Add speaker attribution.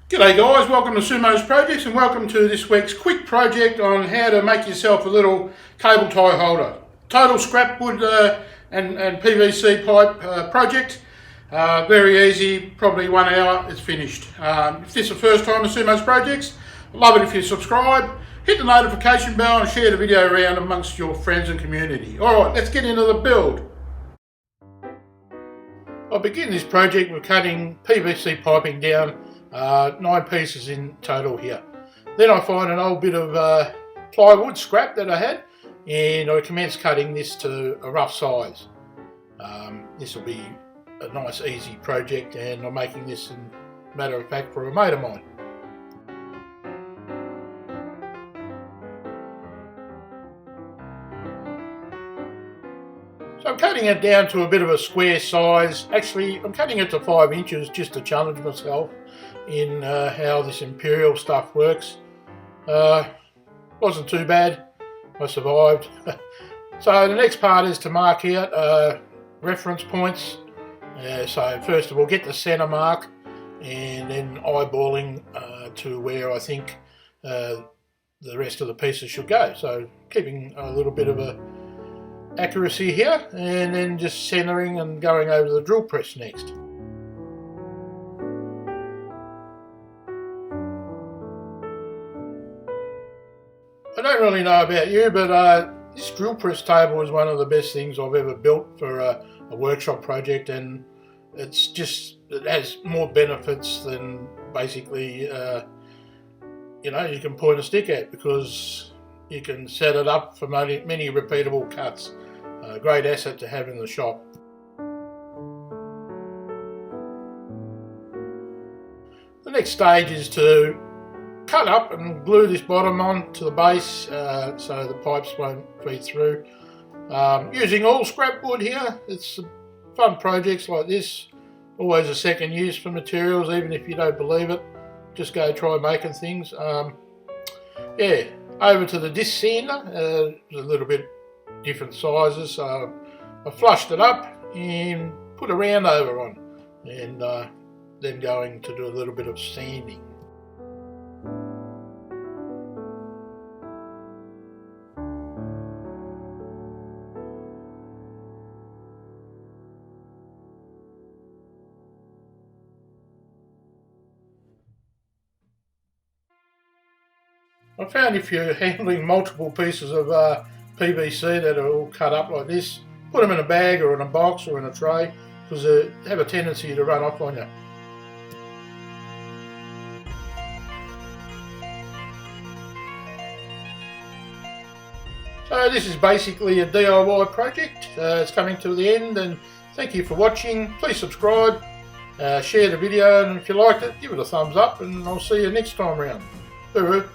Speaker 1: G'day guys, welcome to Sumo's Projects and welcome to this week's quick project on how to make yourself a little cable tie holder. Total scrapwood and PVC pipe project. Very easy, probably 1 hour, it's finished. If this is the first time to Sumo's Projects, I'd love it if you subscribe, hit the notification bell and share the video around amongst your friends and community. Alright, let's get into the build. I'll begin this project with cutting PVC piping down 9 pieces in total here. Then I find an old bit of plywood scrap that I had and I commence cutting this to a rough size. This will be a nice easy project and I'm making this, in matter of fact, for a mate of mine. So I'm cutting it down to a bit of a square size. Actually, I'm cutting it to 5 inches just to challenge myself in how this imperial stuff works. Wasn't too bad, I survived. So the next part is to mark out reference points. So first of all, get the centre mark and then eyeballing to where I think the rest of the pieces should go. So keeping a little bit of a accuracy here and then just centering and going over the drill press next. I don't really know about you, but this drill press table is one of the best things I've ever built for a workshop project, and it has more benefits than basically you can point a stick at, because you can set it up for many repeatable cuts. A great asset to have in the shop. The next stage is to cut up and glue this bottom on to the base so the pipes won't feed through. Using all scrap wood here. It's fun projects like this. Always a second use for materials, even if you don't believe it. Just go try making things. Yeah, over to the disc sander. A little bit different sizes, so I flushed it up and put a round over on, and then going to do a little bit of sanding. I found if you're handling multiple pieces of PVC that are all cut up like this, put them in a bag or in a box or in a tray, because they have a tendency to run off on you. So this is basically a DIY project. It's coming to the end, and thank you for watching. Please subscribe, share the video, and if you liked it, give it a thumbs up, and I'll see you next time round. Hooroo.